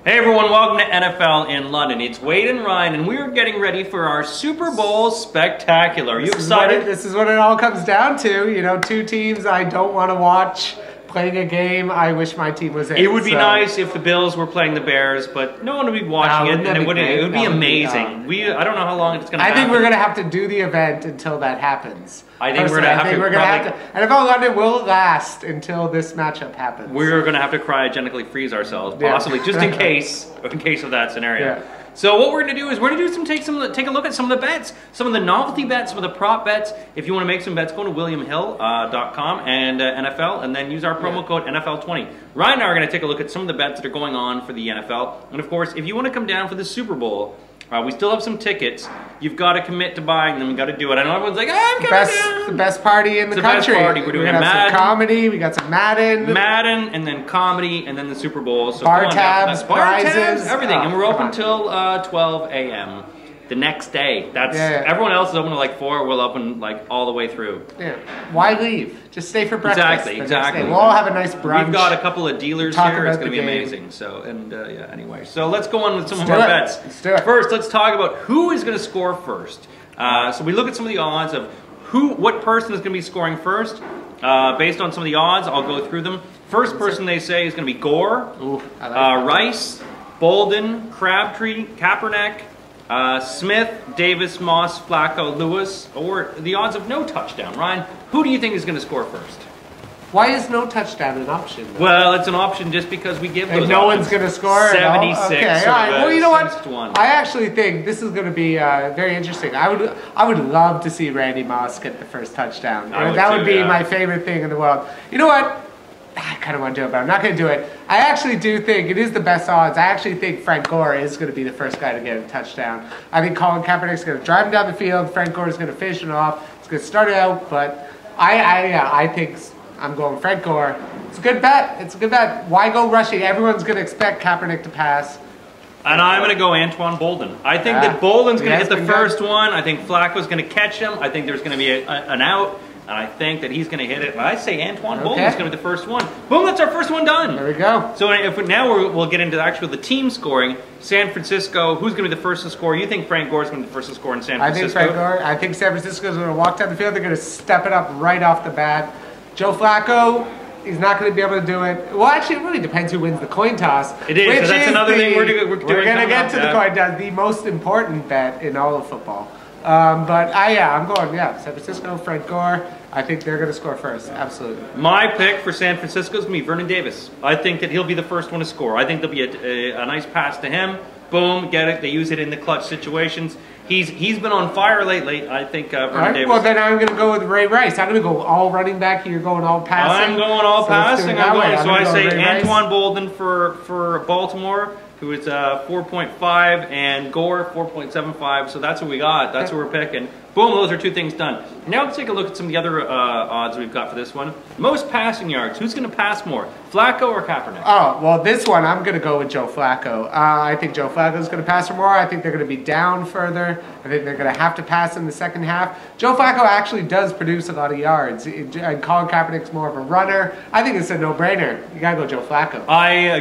Hey everyone, welcome to NFL in London. It's Wade and Ryan, and we're getting ready for our Super Bowl spectacular. Are you excited? This is what it all comes down to. You know, two teams I don't want to watch playing a game I wish my team was in. It would be nice if the Bills were playing the Bears, but no one would be watching it, and it would be amazing. I don't know how long it's going to happen. I think we're going to have to do the event until that happens. I think we're going to have to. NFL London will last until this matchup happens. We're going to have to cryogenically freeze ourselves, possibly, just in case of that scenario. Yeah. So what we're going to do is we're going to take a look at some of the bets, some of the novelty bets, some of the prop bets. If you want to make some bets, go to williamhill.com and NFL, and then use our promo code NFL20. Ryan and I are going to take a look at some of the bets that are going on for the NFL. And of course, if you want to come down for the Super Bowl, we still have some tickets. You've got to commit to buying them. You've got to do it. I know everyone's like, I'm coming down. The best party in the country. Best party. We're doing some comedy. We got some Madden. And then comedy, and then the Super Bowl. So bar tabs, prizes. Everything. And we're open till 12 a.m. the next day. Everyone else is open to like 4. We'll open like all the way through. Yeah. Why leave? Just stay for breakfast. Exactly. We'll all have a nice brunch. We've got a couple of dealers here. It's going to be amazing. So, anyway. So let's go on with some of our bets. Let's do it. First, let's talk about who is going to score first. So we look at some of the odds of what person is going to be scoring first. Based on some of the odds, I'll go through them. First person they say is going to be Gore, Rice, Bolden, Crabtree, Kaepernick, Smith, Davis, Moss, Flacco, Lewis, or the odds of no touchdown. Ryan, who do you think is going to score first? Why is no touchdown an option, though? Well, it's an option just because we give those no one's going to score 76. Okay, all right. Well, you know what? I actually think this is going to be very interesting. I would love to see Randy Moss get the first touchdown. That would be my favorite thing in the world. You know what? I kind of want to do it, but I'm not going to do it. I actually do think it is the best odds. I actually think Frank Gore is going to be the first guy to get a touchdown. I think Colin Kaepernick is going to drive him down the field. Frank Gore is going to finish it off. It's going to start it out, but I think I'm going Frank Gore. It's a good bet. It's a good bet. Why go rushing? Everyone's going to expect Kaepernick to pass. And I'm going to go Antoine Bolden. I think that Bolden's going to get the first one. I think Flacco's going to catch him. I think there's going to be an out. And I think that he's going to hit it. I say Antoine Bolden's going to be the first one. Boom, that's our first one done. There we go. So now we'll get into the team scoring. San Francisco, who's going to be the first to score? You think Frank Gore's going to be the first to score in San Francisco? I think Frank Gore. I think San Francisco's going to walk down the field. They're going to step it up right off the bat. Joe Flacco, he's not going to be able to do it. Well, actually, it really depends who wins the coin toss. It is. So that's another thing we're doing. We're going to get to the coin toss, the most important bet in all of football. I'm going, San Francisco, Frank Gore. I think they're going to score first, absolutely. My pick for San Francisco is going to be Vernon Davis. I think that he'll be the first one to score. I think there'll be a nice pass to him. Boom, get it. They use it in the clutch situations. He's been on fire lately. I think Vernon Davis. Well, then I'm going to go with Ray Rice. I'm going to go all running back. You're going all passing. I'm going all passing. So I say Antoine Bolden for Baltimore, who is 4.5, and Gore 4.75. So that's what we got. That's what we're picking. Boom, those are two things done. Now let's take a look at some of the other odds we've got for this one. Most passing yards. Who's going to pass more, Flacco or Kaepernick? Oh, well, this one I'm going to go with Joe Flacco. I think Joe Flacco is going to pass for more. I think they're going to be down further. I think they're going to have to pass in the second half. Joe Flacco actually does produce a lot of yards. And Colin Kaepernick's more of a runner. I think it's a no-brainer. You got to go Joe Flacco.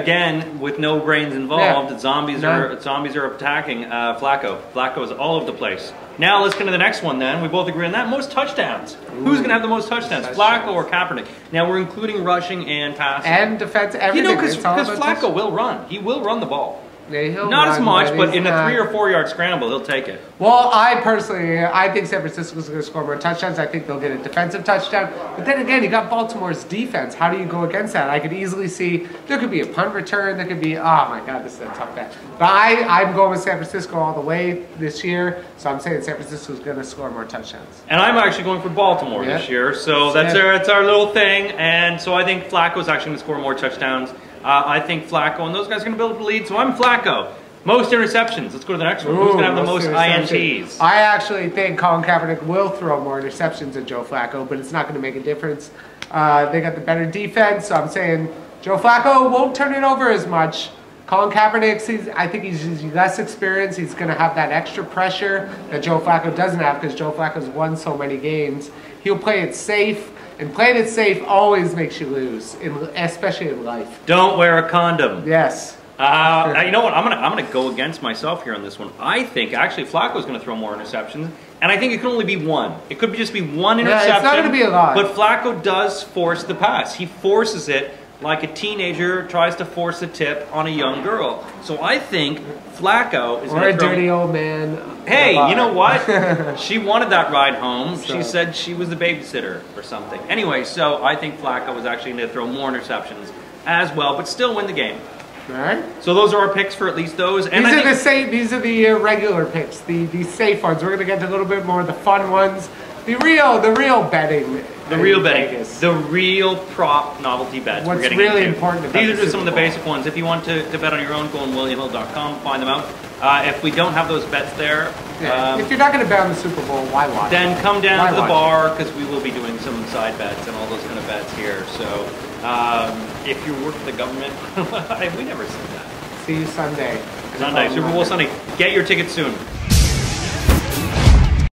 Again, with no brains involved, zombies are attacking Flacco. Flacco is all over the place. Now let's get to the next one then. We both agree on that. Most touchdowns. Who's going to have the most touchdowns? Flacco or Kaepernick? Now we're including rushing and passing. And defense, everything. You know, because Flacco will run. He will run the ball. Yeah, not as much, but in a 3 or 4 yard scramble, he'll take it. Well, I think San Francisco's going to score more touchdowns. I think they'll get a defensive touchdown. But then again, you got Baltimore's defense. How do you go against that? I could easily see there could be a punt return. There could be, oh my God, this is a tough bet. But I'm going with San Francisco all the way this year. So I'm saying San Francisco's going to score more touchdowns. And I'm actually going for Baltimore this year. So that's our little thing. And so I think Flacco's actually going to score more touchdowns. I think Flacco and those guys are going to build up the lead, so I'm Flacco. Most interceptions. Let's go to the next one. Who's going to have the most INTs? I actually think Colin Kaepernick will throw more interceptions than Joe Flacco, but it's not going to make a difference. They got the better defense, so I'm saying Joe Flacco won't turn it over as much. Colin Kaepernick, I think he's less experienced. He's going to have that extra pressure that Joe Flacco doesn't have because Joe Flacco's won so many games. He'll play it safe. And playing it safe always makes you lose, especially in life. Don't wear a condom. Yes. You know what? I'm gonna go against myself here on this one. I think actually Flacco's gonna throw more interceptions, and I think it can only be one. It could just be one interception. Yeah, it's not gonna be a lot. But Flacco does force the pass. He forces it like a teenager tries to force a tip on a young girl. So I think Flacco is a dirty old man. Hey, you know what? She wanted that ride home. So. She said she was the babysitter or something. Anyway, so I think Flacco was actually going to throw more interceptions as well, but still win the game. All right. So those are our picks for at least those. And these are the regular picks, the safe ones. We're going to get to a little bit more of the fun ones. The real betting. The real betting. Vegas. The real prop novelty bets. What's really important about these are just some of the basic ones. If you want to bet on your own, go on WilliamHill.com, find them out. If we don't have those bets there... if you're not going to bet on the Super Bowl, why watch Then come down to the bar, because we will be doing some side bets and all those kind of bets here. So, if you work for the government... we never said that. See you Sunday. Super Bowl Sunday. Get your tickets soon.